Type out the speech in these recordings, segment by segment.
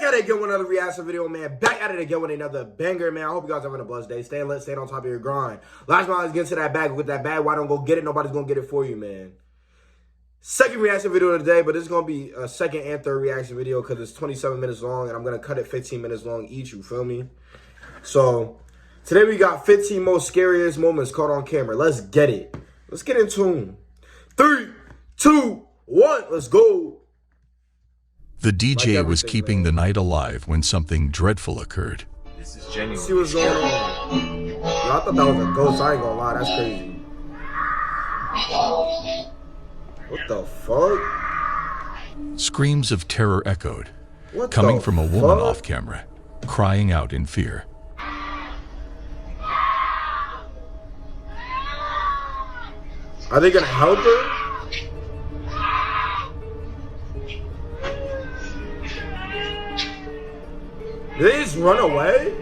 at it again with another reaction video, man. Back at it again with another banger, man. I hope you guys are having a blessed day. Stay lit, stay on top of your grind. Last time I was getting to that bag. With that bag, why don't go get it? Nobody's going to get it for you, man. Second reaction video of the day, but this is going to be a second and third reaction video because it's 27 minutes long, and I'm going to cut it 15 minutes long each, you feel me? So, today we got 15 most scariest moments caught on camera. Let's get it. Let's get into them. 3, 2, 1, let's go. The DJ was keeping the night alive when something dreadful occurred. This is genuine. See what's going on. Yo, I thought that was a ghost. I ain't gonna lie, that's crazy. What the fuck? Screams of terror echoed, What coming the from a woman fuck? off camera, crying out in fear. Are they gonna help her? Did they just run away?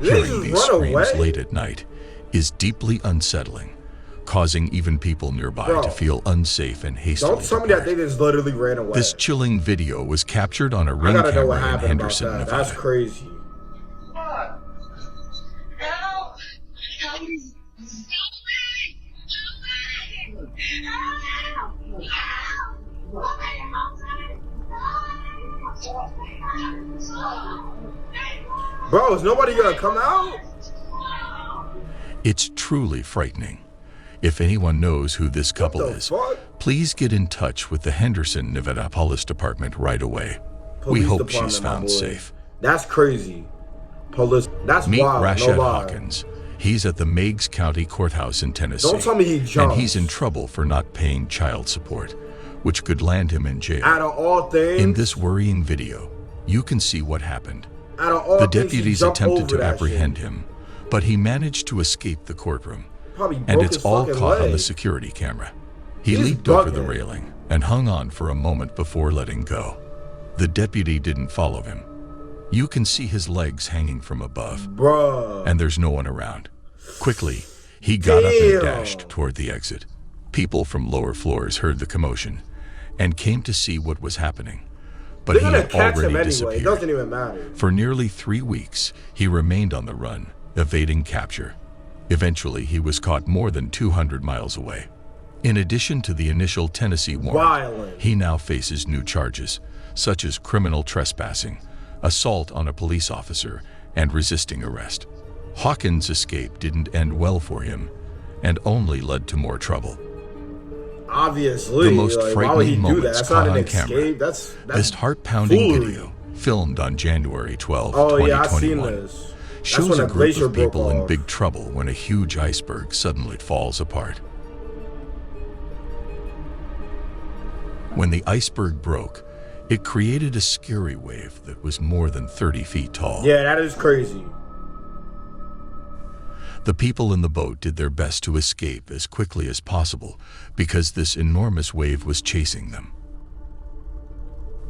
Did they Hearing these just run screams away? late at night is deeply unsettling, causing even people nearby Bro, to feel unsafe and hastily Don't tell me that depart. they just literally ran away. This chilling video was captured on a I ring gotta know what camera in happened Henderson, about that. Nevada. That's crazy. Bro, is nobody gonna come out? It's truly frightening. If anyone knows who this couple the is, fuck? please get in touch with the Henderson, Nevada Police Department right away. We Police hope department, she's my found boy. safe. That's crazy. Police. That's Meet wild. Rashad no lie. Hawkins. He's at the Meigs County Courthouse in Tennessee. Don't tell me he jumped. And he's in trouble for not paying child support, which could land him in jail. Out of all things, In this worrying video, you can see what happened. out of all The things, he deputies jumped attempted over to that apprehend shit. him, but he managed to escape the courtroom. Probably And broke it's his all fucking caught on the leg. security camera. He He's leaped over the bugging. railing and hung on for a moment before letting go. The deputy didn't follow him. You can see his legs hanging from above, Bruh. and there's no one around. Quickly, he got up Damn. and dashed toward the exit. People from lower floors heard the commotion and came to see what was happening. But They're he gonna had catch him already anyway. It disappeared. doesn't even matter. For nearly 3 weeks, he remained on the run, evading capture. Eventually, he was caught more than 200 miles away. In addition to the initial Tennessee warrant, Violent. he now faces new charges, such as criminal trespassing, assault on a police officer, and resisting arrest. Hawkins' escape didn't end well for him, and only led to more trouble. Obviously, The most like, why would he frightening do that? moments That's caught not an on camera. escape. That's This heart-pounding foolery. video, filmed on January 12, Oh yeah, I've seen 2021, this. That's shows when a the group glacier of people broke in off. big trouble when a huge iceberg suddenly falls apart. When the iceberg broke, it created a scary wave that was more than 30 feet tall. Yeah, that is crazy. The people in the boat did their best to escape as quickly as possible because this enormous wave was chasing them.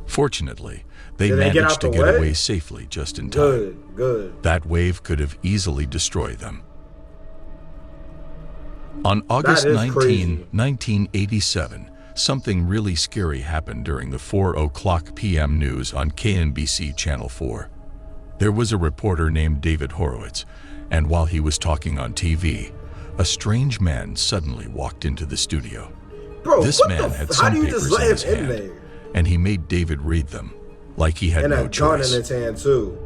Fortunately, they Did they get managed out to the get way? away safely just in time. Good, good. That wave could have easily destroyed them. On August is 19, crazy. 1987, something really scary happened during the 4:00 p.m. news on KNBC Channel 4. There was a reporter named David Horowitz, and while he was talking on TV, a strange man suddenly walked into the studio. Bro, This what man the had how some do you papers just let in him his in hand, there? and he made David read them, like he had And no a gun choice. in his hand too.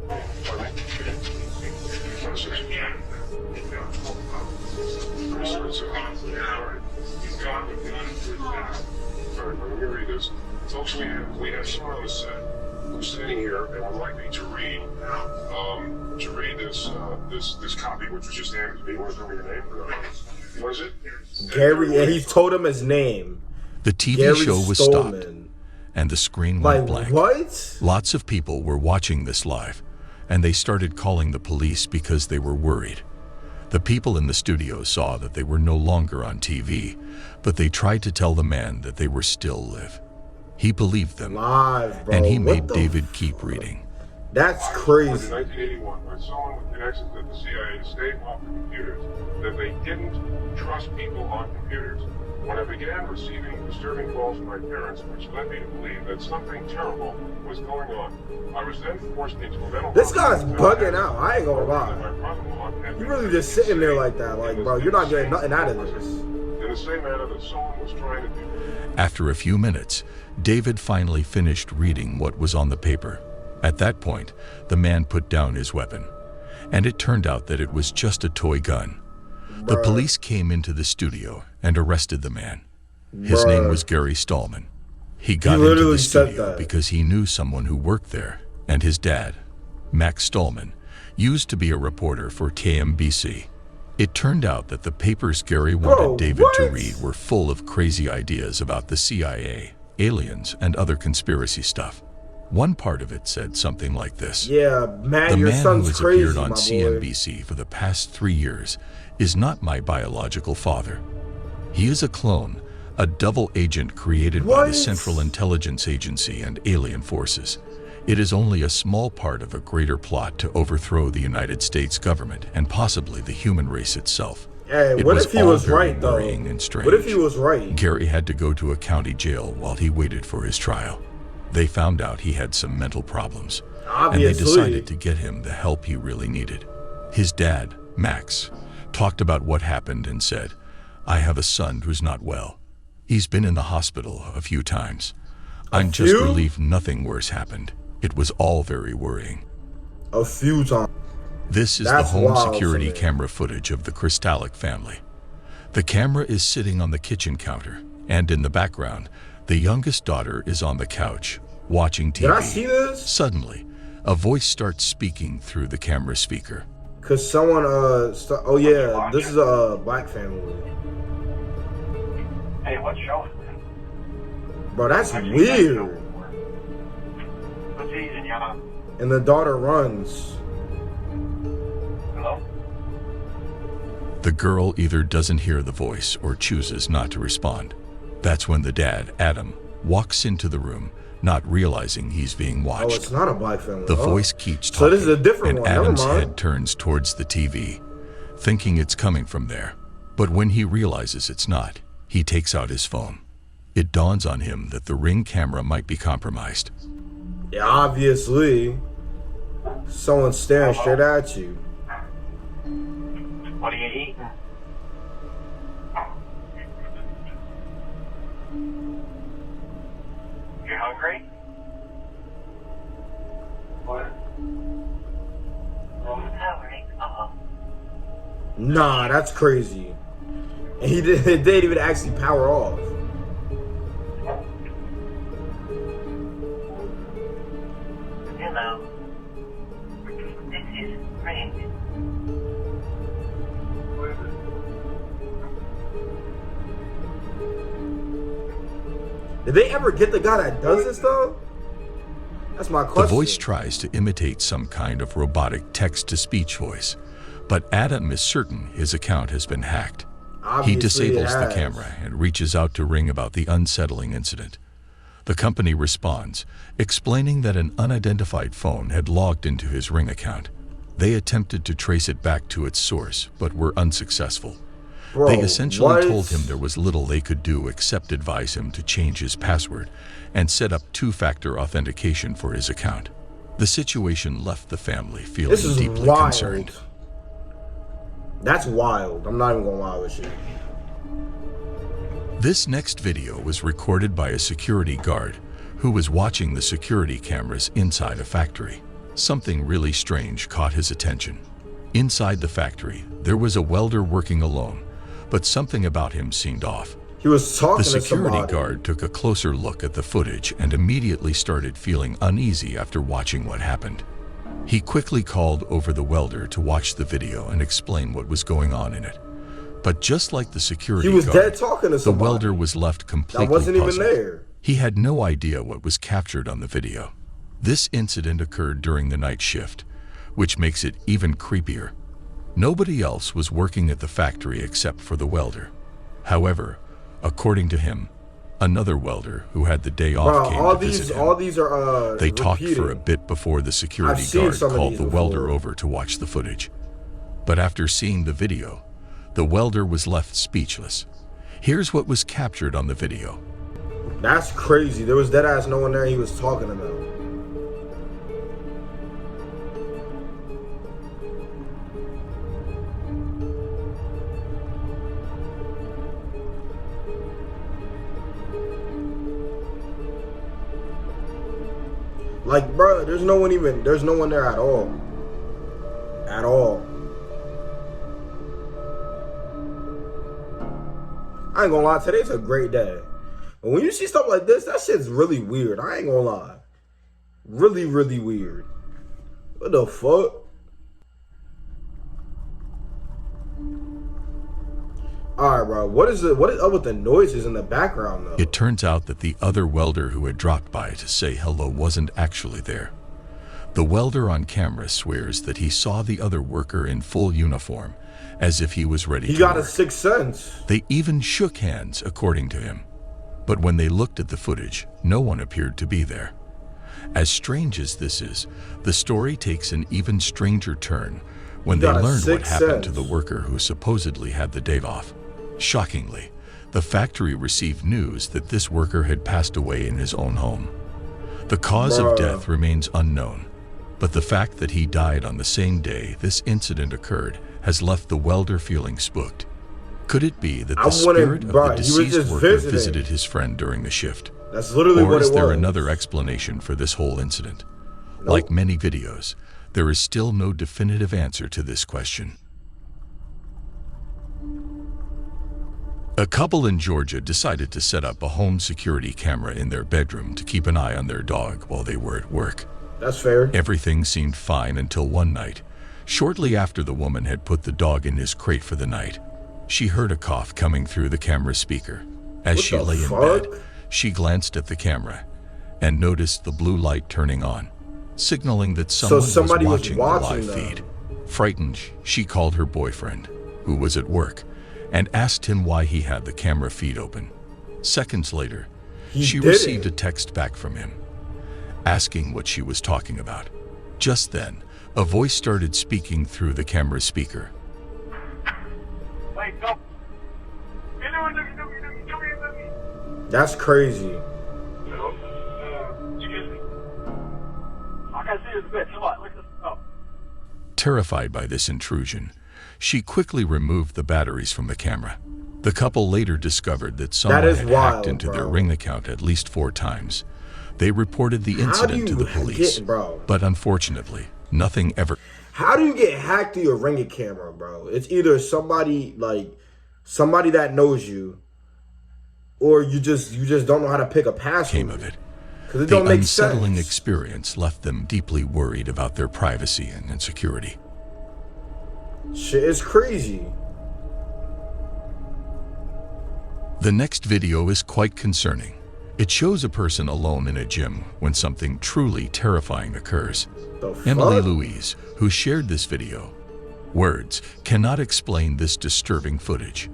Folks, we have someone on the set who's sitting here and would like me to read this copy, which was just handed to me. What is your name? What is it? Gary, and he's told him his name. The TV Gary show was stopped, Stolman. and the screen went Like blank. what? Lots of people were watching this live, and they started calling the police because they were worried. The people in the studio saw that they were no longer on TV, but they tried to tell the man that they were still live. He believed them, Live, bro. and he What made the David keep reading. That's I was crazy. told in 1981 by someone with connections at the CIA to stay off the computers that they didn't trust people on computers. When I began receiving disturbing calls from my parents, which led me to believe that something terrible was going on, I was then forced into a mental This hospital guy's until bugging I out. I ain't gonna that my lie. brother-in-law had You been really just taken sitting there sick like that. Like, in bro, the you're not getting same nothing out of process, this. in the same manner that someone was trying to do. After a few minutes, David finally finished reading what was on the paper. At that point, the man put down his weapon, and it turned out that it was just a toy gun. The Bruh. police came into the studio and arrested the man. His name was Gary Stallman. He got into literally the said studio that. because he knew someone who worked there, and his dad, Max Stallman, used to be a reporter for KMBC. It turned out that the papers Gary wanted David to what? read were full of crazy ideas about the CIA, aliens, and other conspiracy stuff. One part of it said something like this. Yeah, man, The your man who son's has crazy, appeared my on boy. CNBC for the past 3 years is not my biological father. He is a clone, a double agent created by the What? Central Intelligence Agency and alien forces. It is only a small part of a greater plot to overthrow the United States government and possibly the human race itself. Hey, It what was if he all was very right, though? worrying and strange. What if he was right? Gary had to go to a county jail while he waited for his trial. They found out he had some mental problems, and they Obviously. decided to get him the help he really needed. His dad, Max, talked about what happened and said, "I have a son who's not well. He's been in the hospital a few times. I'm just few? relieved nothing worse happened. It was all very worrying." A few times. This is That's the home wild security for me. camera footage of the Kristalik family. The camera is sitting on the kitchen counter, and in the background, the youngest daughter is on the couch, watching TV. Did I see this? Suddenly, a voice starts speaking through the camera speaker. Cause someone, oh yeah, this is a black family. Hey, what show is it? Bro, that's I've seen that show weird. before. What season, Yana? And the daughter runs. Hello? The girl either doesn't hear the voice or chooses not to respond. That's when the dad, Adam, walks into the room, not realizing he's being Oh, watched. it's not a black family. The Oh. voice keeps talking, So this is a different and one. Never Adam's mind. head turns towards the TV, thinking it's coming from there. But when he realizes it's not, he takes out his phone. It dawns on him that the Ring camera might be compromised. Yeah, obviously. Someone's staring straight at you. What are you eating? You hungry? What? Hungry? Uh-huh. Nah, that's crazy. And he didn't even actually power off. Hello. This is Ring. Did they ever get the guy that does this though? That's my The question. voice tries to imitate some kind of robotic text-to-speech voice, but Adam is certain his account has been hacked. Obviously He disables it the has. camera and reaches out to Ring about the unsettling incident. The company responds, explaining that an unidentified phone had logged into his Ring account. They attempted to trace it back to its source, but were unsuccessful. Bro, They essentially what? told him there was little they could do except advise him to change his password and set up two-factor authentication for his account. The situation left the family feeling This is deeply wild. concerned. That's wild. I'm not even gonna lie with you. This next video was recorded by a security guard who was watching the security cameras inside a factory. Something really strange caught his attention. Inside the factory, there was a welder working alone, but something about him seemed off. He was talking The to security somebody. guard took a closer look at the footage and immediately started feeling uneasy after watching what happened. He quickly called over the welder to watch the video and explain what was going on in it. But just like the security He was guard, dead talking to the somebody. welder was left completely That wasn't even puzzled. there. He had no idea what was captured on the video. This incident occurred during the night shift, which makes it even creepier. Nobody else was working at the factory except for the welder. However, according to him, Another welder who had the day off Bro, came all to visit him. these are They talked repeating. for a bit before the security I've seen guard some of called these the welder before. over to watch the footage. But after seeing the video, the welder was left speechless. Here's what was captured on the video. That's crazy. There was dead ass no one there he was talking about. Like, bro, there's no one there at all. At all. I ain't gonna lie, today's a great day. But when you see stuff like this, that shit's really weird. I ain't gonna lie. Really, really weird. What the fuck? Alright, bro. What is up with the noises in the background, though? It turns out that the other welder who had dropped by to say hello wasn't actually there. The welder on camera swears that he saw the other worker in full uniform, as if he was ready to He got a work. sixth sense. They even shook hands, according to him. But when they looked at the footage, no one appeared to be there. As strange as this is, the story takes an even stranger turn when they got a learn what sixth happened to sense. the worker who supposedly had the day off. Shockingly, the factory received news that this worker had passed away in his own home. The cause of Bruh. death remains unknown, but the fact that he died on the same day this incident occurred has left the welder feeling spooked. Could it be that the spirit of the he was deceased just worker visiting. visited his friend during the shift? That's literally Or what it is was. there another explanation for this whole incident? Like many videos, there is still no definitive answer to this question. A couple in Georgia decided to set up a home security camera in their bedroom to keep an eye on their dog while they were at work. That's fair. Everything seemed fine until one night, shortly after the woman had put the dog in his crate for the night. She heard a cough coming through the camera speaker. As What she the lay in fuck? bed, she glanced at the camera and noticed the blue light turning on, signaling that someone somebody was was watching watching the live them. feed. Frightened, she called her boyfriend, who was at work, and asked him why he had the camera feed open. Seconds later, she didn't. received a text back from him, asking what she was talking about. Just then, a voice started speaking through the camera speaker. Wait, go. That's crazy. Excuse me. I can see his bit. Come on, look at this. Oh. Terrified by this intrusion, she quickly removed the batteries from the camera. The couple later discovered that someone is had wild, hacked into their bro. Ring account at least 4 times. They reported the How do incident to you the police, get, bro? but unfortunately, nothing ever. How do you get hacked through your Ring camera, bro? It's either somebody that knows you, or you just don't know how to pick a password. Came of it. Because it The don't make unsettling sense. experience left them deeply worried about their privacy and security. Shit is crazy. The next video is quite concerning. It shows a person alone in a gym when something truly terrifying occurs. The Emily fuck? Louise, who shared this video. Words cannot explain this disturbing footage.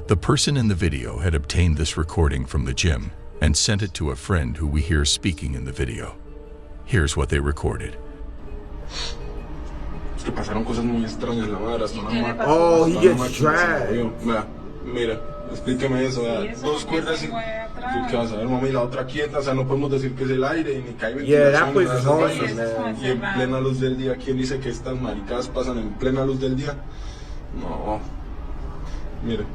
The person in the video had obtained this recording from the gym and sent it to a friend who we hear speaking in the video. Here's what they recorded. Es que pasaron cosas muy extrañas, la madre, hasta una máquina. Oh, he hasta una gets máquina se dragged. movió. Vea, mira, explíqueme eso, vea, dos cuerdas y... ¿Qué vas a ver, mami? La otra quieta, o sea, no podemos decir que es el aire, ni que hay Yeah, that ventilación, place nada de is esas haunted, vainas. man. Y en plena luz del día, ¿quién dice que estas maricadas pasan en plena luz del día? No. Mire,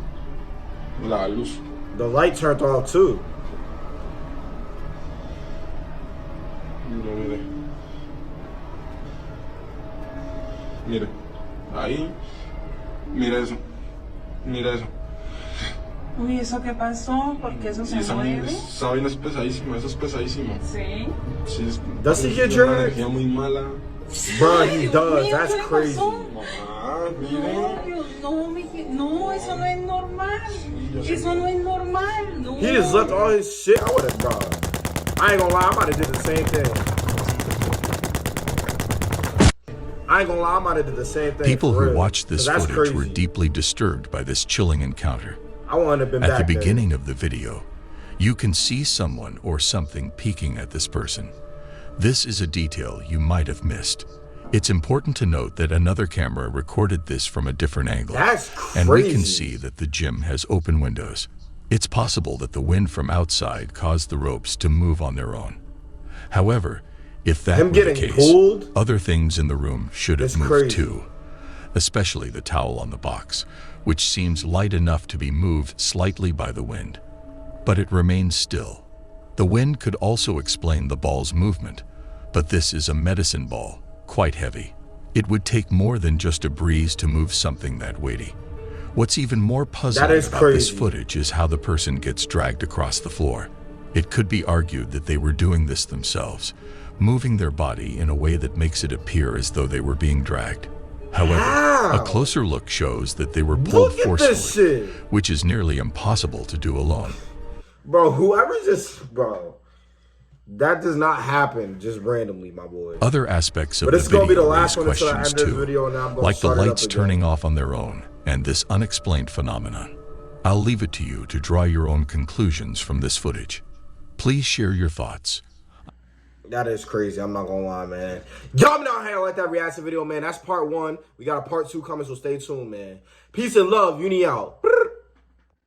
la luz. The light turned off too. Mire, mire. Mire, ahí. Mira eso. Mira eso. Uy, ¿eso qué pasó? Porque eso se Y esa mueve. vaina es pesadísima, eso es pesadísimo. Sí. Sí, Does he get es una dragged? energía muy mala. Bro, Ay, he Dios does. mío, That's ¿qué le crazy. pasó? Mamá, No, mire. Dios, no, eso no es normal. yo sé. Eso no es normal. No. He just left all his shit. I would have, bro. I ain't gonna lie, I might have did the same thing. I ain't gonna lie, I might have did the same thing. People for who real. watched this 'Cause that's footage were crazy. deeply disturbed by this chilling encounter. I wouldn't have been At back the there. beginning of the video, You can see someone or something peeking at this person. This is a detail you might have missed. It's important to note that another camera recorded this from a different angle. That's crazy. And we can see that the gym has open windows. It's possible that the wind from outside caused the ropes to move on their own. However, if that were the case, pulled? other things in the room should have That's moved crazy. too, especially the towel on the box, which seems light enough to be moved slightly by the wind. But it remains still. The wind could also explain the ball's movement, but this is a medicine ball, quite heavy. It would take more than just a breeze to move something that weighty. What's even more puzzling about this footage is how the person gets dragged across the floor. It could be argued that they were doing this themselves, moving their body in a way that makes it appear as though they were being dragged. However, a closer look shows that they were pulled forcefully, which is nearly impossible to do alone. Bro, whoever bro, that does not happen just randomly, my boy. Other aspects of But the it's gonna be the video last raise one until I questions end this too, video, and I'm gonna like the start it up lights again. turning off on their own and this unexplained phenomenon. I'll leave it to you to draw your own conclusions from this footage. Please share your thoughts. That is crazy. I'm not gonna lie, man. Y'all know how I like that reaction video, man. That's part 1. We got a part 2 coming, so stay tuned, man. Peace and love. Uni out.